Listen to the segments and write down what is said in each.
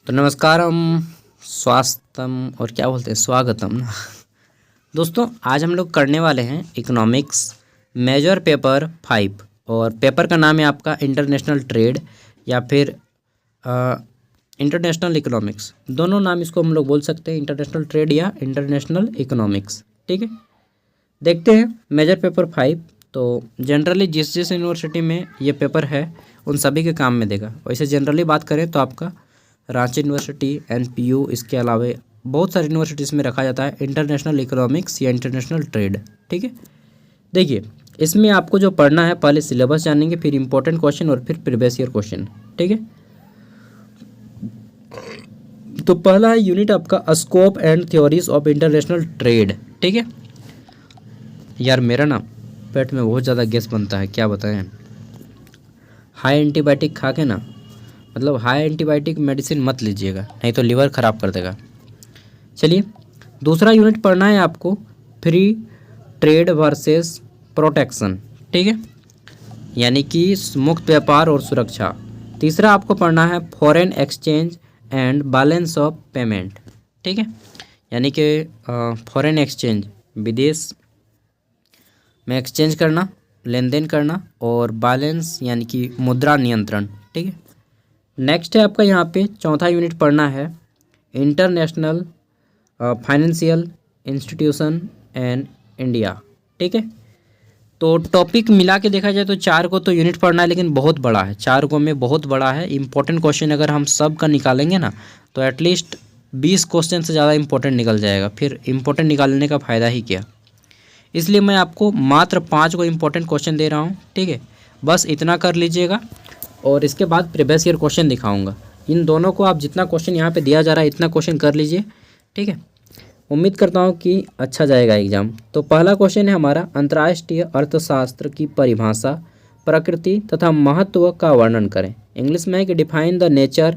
तो नमस्कारम, स्वास्थ्यम और क्या बोलते हैं, स्वागतम ना। दोस्तों, आज हम लोग करने वाले हैं इकोनॉमिक्स मेजर पेपर 5 और पेपर का नाम है आपका इंटरनेशनल ट्रेड या फिर इंटरनेशनल इकोनॉमिक्स। दोनों नाम इसको हम लोग बोल सकते हैं, इंटरनेशनल ट्रेड या इंटरनेशनल इकोनॉमिक्स। ठीक है, देखते हैं मेजर पेपर 5। तो जनरली जिस जिस यूनिवर्सिटी में ये पेपर है उन सभी के काम में देगा। वैसे जनरली बात करें तो आपका रांची यूनिवर्सिटी, एनपीयू, इसके अलावा बहुत सारी यूनिवर्सिटीज़ में रखा जाता है इंटरनेशनल इकोनॉमिक्स या इंटरनेशनल ट्रेड। ठीक है, देखिए इसमें आपको जो पढ़ना है, पहले सिलेबस जानेंगे, फिर इंपॉर्टेंट क्वेश्चन और फिर प्रीवियस ईयर क्वेश्चन। ठीक है, तो पहला है यूनिट आपका scope and theories of international trade. ठीक है यार, मेरा ना पेट में बहुत ज़्यादा गैस बनता है, क्या बताएं। हाई एंटीबायोटिक खा के ना, मतलब हाई एंटीबायोटिक मेडिसिन मत लीजिएगा, नहीं तो लिवर ख़राब कर देगा। चलिए, दूसरा यूनिट पढ़ना है आपको फ्री ट्रेड वर्सेस प्रोटेक्शन। ठीक है, यानी कि मुक्त व्यापार और सुरक्षा। तीसरा आपको पढ़ना है foreign exchange and balance of payment. ठीक है, यानी कि फॉरेन एक्सचेंज, विदेश में एक्सचेंज करना, लेन देन करना, और बैलेंस यानी कि मुद्रा नियंत्रण। ठीक है, नेक्स्ट है आपका यहाँ पे चौथा यूनिट पढ़ना है international financial institution and India. ठीक है, तो टॉपिक मिला के देखा जाए तो चार को तो यूनिट पढ़ना है, लेकिन बहुत बड़ा है, चार को में बहुत बड़ा है। इंपॉर्टेंट क्वेश्चन अगर हम सब का निकालेंगे ना तो एटलीस्ट 20 क्वेश्चन से ज़्यादा इंपॉर्टेंट निकल जाएगा, फिर इंपॉर्टेंट निकालने का फ़ायदा ही क्या। इसलिए मैं आपको मात्र 5 को इंपॉर्टेंट क्वेश्चन दे रहा हूँ। ठीक है, बस इतना कर लीजिएगा और इसके बाद प्रीवियस ईयर क्वेश्चन दिखाऊंगा। इन दोनों को आप जितना क्वेश्चन यहाँ पे दिया जा रहा है इतना क्वेश्चन कर लीजिए। ठीक है, उम्मीद करता हूँ कि अच्छा जाएगा एग्जाम। तो पहला क्वेश्चन है हमारा, अंतर्राष्ट्रीय अर्थशास्त्र की परिभाषा, प्रकृति तथा महत्व का वर्णन करें। इंग्लिश में है कि define the nature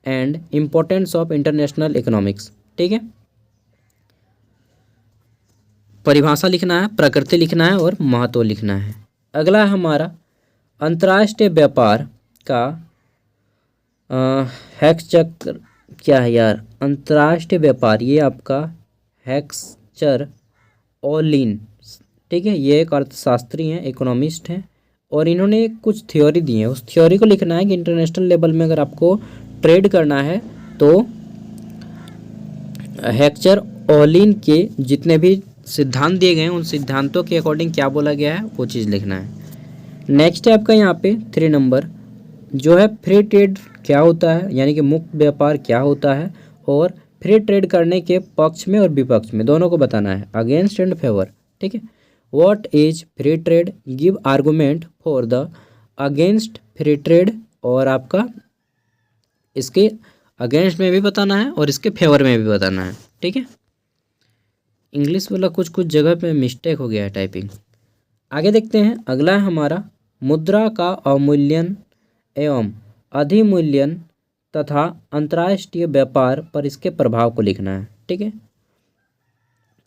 and importance of international economics. ठीक है, परिभाषा लिखना है, प्रकृति लिखना है और महत्व लिखना है। अगला है हमारा अंतर्राष्ट्रीय व्यापार का हेक्सचक्र क्या है यार, अंतर्राष्ट्रीय व्यापार, ये आपका हेक्सचर ओलिन। ठीक है, ये एक अर्थशास्त्री हैं, इकोनॉमिस्ट हैं, और इन्होंने कुछ थ्योरी दी है। उस थ्योरी को लिखना है कि इंटरनेशनल लेवल में अगर आपको ट्रेड करना है तो हेक्सचर ओलिन के जितने भी सिद्धांत दिए गए हैं उन सिद्धांतों के अकॉर्डिंग क्या बोला गया है वो चीज़ लिखना है। नेक्स्ट है आपका यहाँ पे 3 नंबर जो है फ्री ट्रेड क्या होता है, यानी कि मुक्त व्यापार क्या होता है, और फ्री ट्रेड करने के पक्ष में और विपक्ष में दोनों को बताना है, अगेंस्ट एंड फेवर। ठीक है, what is free trade, give argument for the against free trade, और आपका इसके अगेंस्ट में भी बताना है और इसके फेवर में भी बताना है। ठीक है, इंग्लिश वाला कुछ कुछ जगह पे मिस्टेक हो गया है टाइपिंग। आगे देखते हैं, अगला है हमारा मुद्रा का अवमूल्यन एवं अधिमूल्यन तथा अंतर्राष्ट्रीय व्यापार पर इसके प्रभाव को लिखना है। ठीक है,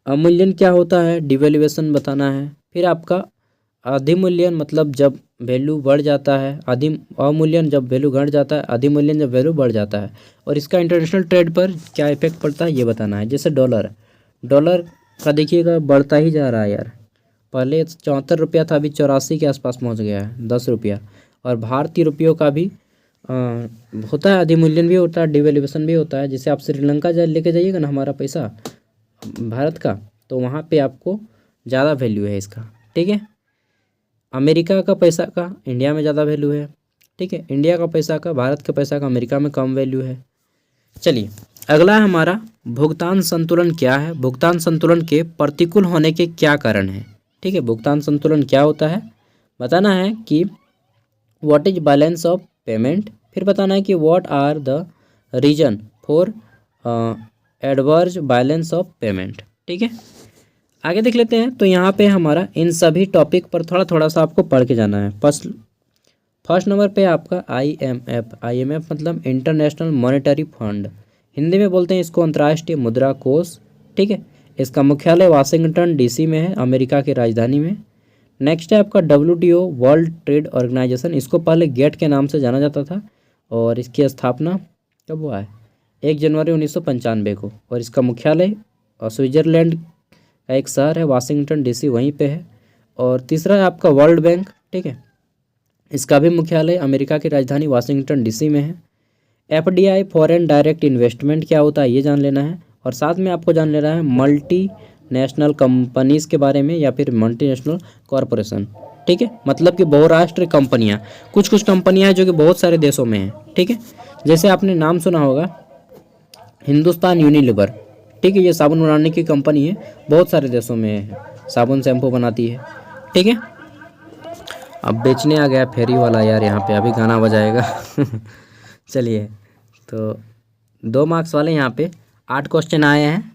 अवमूल्यन क्या होता है, डिवैल्यूएशन बताना है। फिर आपका अधिमूल्यन मतलब जब वैल्यू बढ़ जाता है, अवमूल्यन जब वैल्यू घट जाता है, अधिमूल्यन जब वैल्यू बढ़ जाता है, और इसका इंटरनेशनल ट्रेड पर क्या इफेक्ट पड़ता है ये बताना है। जैसे डॉलर का देखिएगा बढ़ता ही जा रहा है यार, पहले 74 रुपया था, अभी 84 के आसपास पहुंच गया है, 10 रुपया। और भारतीय रुपयों का भी होता है, अधिमूल्यन भी होता है, डिवैल्यूएशन भी होता है। जैसे आप श्रीलंका लेके जाइएगा ना हमारा पैसा भारत का, तो वहाँ पे आपको ज़्यादा वैल्यू है इसका। ठीक है, अमेरिका का पैसा का इंडिया में ज़्यादा वैल्यू है। ठीक है, इंडिया का पैसा का भारत के पैसा का अमेरिका में कम वैल्यू है। चलिए, अगला है हमारा भुगतान संतुलन क्या है, भुगतान संतुलन के प्रतिकूल होने के क्या कारण है। ठीक है, भुगतान संतुलन क्या होता है बताना है कि what is balance of payment, फिर बताना है कि what are the reason for adverse balance of payment. ठीक है, आगे देख लेते हैं। तो यहाँ पे हमारा इन सभी टॉपिक पर थोड़ा थोड़ा सा आपको पढ़ के जाना है। फर्स्ट नंबर पे आपका IMF मतलब इंटरनेशनल मॉनेटरी फंड, हिंदी में बोलते हैं इसको अंतर्राष्ट्रीय मुद्रा कोष। ठीक है, इसका मुख्यालय वाशिंगटन DC में है, अमेरिका की राजधानी में। नेक्स्ट है आपका WTO वर्ल्ड ट्रेड ऑर्गेनाइजेशन, इसको पहले गेट के नाम से जाना जाता था, और इसकी स्थापना कब हुआ है 1 जनवरी 1995 को। और इसका मुख्यालय स्विट्ज़रलैंड का एक शहर है वाशिंगटन डीसी, वहीं पे है। और तीसरा है आपका वर्ल्ड बैंक, ठीक है, इसका भी मुख्यालय अमेरिका की राजधानी वाशिंगटन डीसी में है। एफडीआई फॉरेन डायरेक्ट इन्वेस्टमेंट क्या होता है ये जान लेना है। और साथ में आपको जान लेना है मल्टी नेशनल कंपनीज़ के बारे में या फिर मल्टीनेशनल कॉरपोरेशन, ठीक है, मतलब कि बहुराष्ट्रीय कंपनियां। कुछ कुछ कंपनियां हैं जो कि बहुत सारे देशों में हैं, ठीक है। जैसे आपने नाम सुना होगा हिंदुस्तान यूनिलीवर, ठीक है, ये साबुन बनाने की कंपनी है, बहुत सारे देशों में है, साबुन शैम्पू बनाती है, ठीक है। अब बेचने आ गया फेरी वाला यार, यहाँ पे अभी गाना बजाएगा चलिए, तो 2 मार्क्स वाले यहाँ पे 8 क्वेश्चन आए हैं।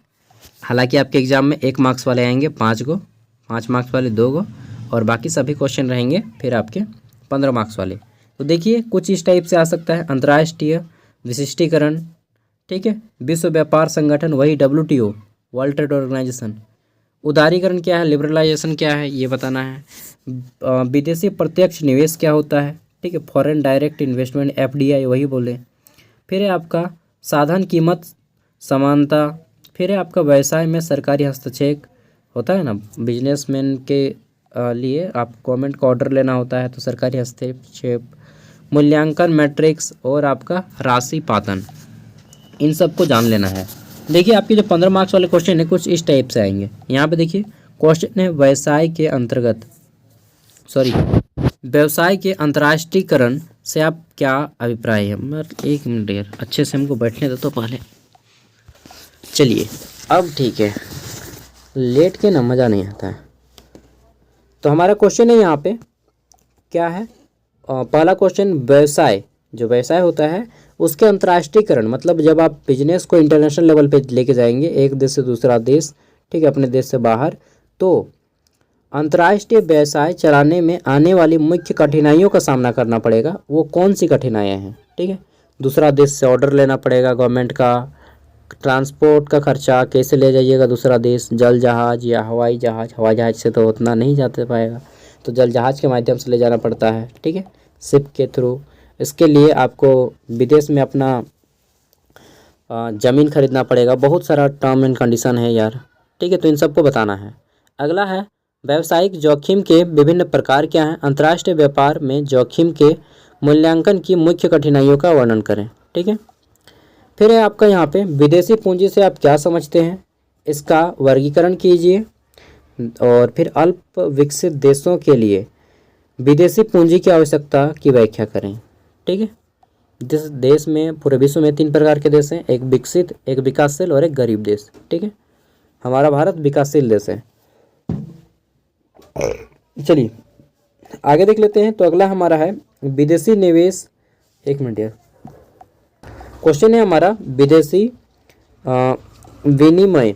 हालांकि आपके एग्ज़ाम में 1 मार्क्स वाले आएंगे 5 को, 5 मार्क्स वाले 2 को, और बाकी सभी क्वेश्चन रहेंगे फिर आपके 15 मार्क्स वाले। तो देखिए कुछ इस टाइप से आ सकता है। अंतर्राष्ट्रीय विशिष्टीकरण, ठीक है, विश्व व्यापार संगठन वही WTO, वर्ल्ड ट्रेड ऑर्गेनाइजेशन। उदारीकरण क्या है, लिबरलाइजेशन क्या है ये बताना है। विदेशी प्रत्यक्ष निवेश क्या होता है, ठीक है, फॉरेन डायरेक्ट इन्वेस्टमेंट FDI वही बोले। फिर है आपका साधन कीमत समानता। फिर है आपका व्यवसाय में सरकारी हस्तक्षेप होता है ना, बिजनेसमैन के लिए आप गवर्नमेंट का ऑर्डर लेना होता है तो सरकारी हस्तक्षेप। मूल्यांकन मैट्रिक्स और आपका राशि पातन, इन सब को जान लेना है। देखिए आपके जो 15 मार्क्स वाले क्वेश्चन है कुछ इस टाइप से आएंगे। यहाँ पे देखिए क्वेश्चन है व्यवसाय के अंतर्राष्ट्रीयकरण से आप क्या अभिप्राय है। मतलब 1 मिनट यार, अच्छे से हमको बैठने दो तो पहले। चलिए अब ठीक है, लेट के ना मज़ा नहीं आता है। तो हमारा क्वेश्चन है यहाँ पे क्या है, पहला क्वेश्चन व्यवसाय, जो व्यवसाय होता है उसके अंतर्राष्ट्रीयकरण, मतलब जब आप बिजनेस को इंटरनेशनल लेवल पे लेके जाएंगे एक देश से दूसरा देश, ठीक है, अपने देश से बाहर, तो अंतर्राष्ट्रीय व्यवसाय चलाने में आने वाली मुख्य कठिनाइयों का सामना करना पड़ेगा। वो कौन सी कठिनाइयाँ हैं, ठीक है, दूसरा देश से ऑर्डर लेना पड़ेगा गवर्नमेंट का, ट्रांसपोर्ट का खर्चा, कैसे ले जाइएगा दूसरा देश, जल जहाज या हवाई जहाज। हवाई जहाज से तो उतना नहीं जाते पाएगा, तो जल जहाज के माध्यम से ले जाना पड़ता है, ठीक है, शिप के थ्रू। इसके लिए आपको विदेश में अपना ज़मीन खरीदना पड़ेगा, बहुत सारा टर्म एंड कंडीशन है यार, ठीक है, तो इन सबको बताना है। अगला है व्यावसायिक जोखिम के विभिन्न प्रकार क्या हैं। अंतर्राष्ट्रीय व्यापार में जोखिम के मूल्यांकन की मुख्य कठिनाइयों का वर्णन करें, ठीक है। फिर है आपका यहाँ पे विदेशी पूंजी से आप क्या समझते हैं, इसका वर्गीकरण कीजिए। और फिर अल्प विकसित देशों के लिए विदेशी पूंजी की आवश्यकता की व्याख्या करें, ठीक है। जिस देश में पूरे विश्व में 3 प्रकार के देश हैं, एक विकसित, एक विकासशील और एक गरीब देश, ठीक है। हमारा भारत विकासशील देश है। चलिए आगे देख लेते हैं। तो अगला हमारा है विदेशी निवेश, 1 मिनट यार, क्वेश्चन है हमारा विदेशी विनिमय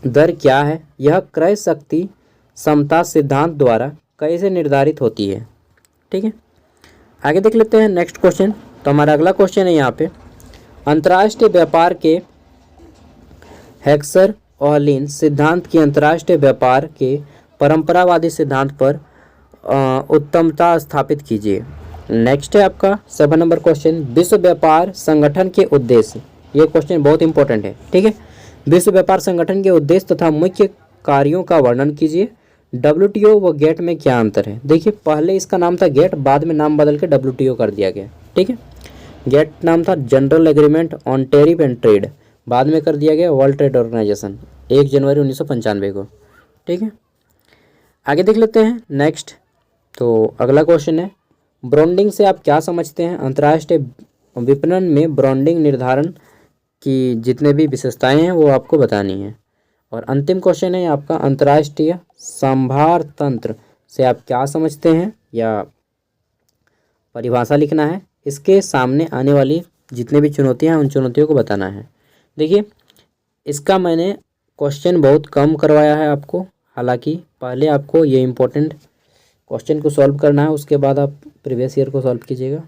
दर क्या है, यह क्रय शक्ति समता सिद्धांत द्वारा कैसे निर्धारित होती है, ठीक है। आगे देख लेते हैं नेक्स्ट क्वेश्चन। तो हमारा अगला क्वेश्चन है यहाँ पे अंतर्राष्ट्रीय व्यापार के हेक्सर ओहलिन सिद्धांत की अंतर्राष्ट्रीय व्यापार के परंपरावादी सिद्धांत पर उत्तमता स्थापित कीजिए। नेक्स्ट है आपका 7 नंबर क्वेश्चन विश्व व्यापार संगठन के उद्देश्य। ये क्वेश्चन बहुत इंपॉर्टेंट है, ठीक है। विश्व व्यापार संगठन के उद्देश्य तथा मुख्य कार्यों का वर्णन कीजिए। WTO व गेट में क्या अंतर है। देखिए पहले इसका नाम था गेट, बाद में नाम बदल के WTO कर दिया गया, ठीक है। गेट नाम था general agreement on tariff and trade, बाद में कर दिया गया वर्ल्ड ट्रेड ऑर्गेनाइजेशन 1 जनवरी 1995 को, ठीक है। आगे देख लेते हैं नेक्स्ट। तो अगला क्वेश्चन है ब्रांडिंग से आप क्या समझते हैं। अंतर्राष्ट्रीय विपणन में ब्रांडिंग निर्धारण की जितने भी विशेषताएं हैं वो आपको बतानी है। और अंतिम क्वेश्चन है आपका अंतर्राष्ट्रीय संभार तंत्र से आप क्या समझते हैं या परिभाषा लिखना है। इसके सामने आने वाली जितने भी चुनौतियां हैं उन चुनौतियों को बताना है। देखिए इसका मैंने क्वेश्चन बहुत कम करवाया है आपको, हालांकि पहले आपको ये इम्पोर्टेंट क्वेश्चन को सॉल्व करना है, उसके बाद आप प्रीवियस ईयर को सॉल्व कीजिएगा,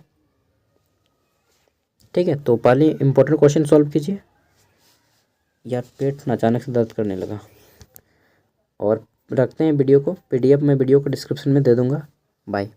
ठीक है। तो पहले इम्पोर्टेंट क्वेश्चन सॉल्व कीजिए। यार पेट अचानक से दर्द करने लगा। और रखते हैं वीडियो को, PDF मैं वीडियो को डिस्क्रिप्शन में दे दूँगा। बाय।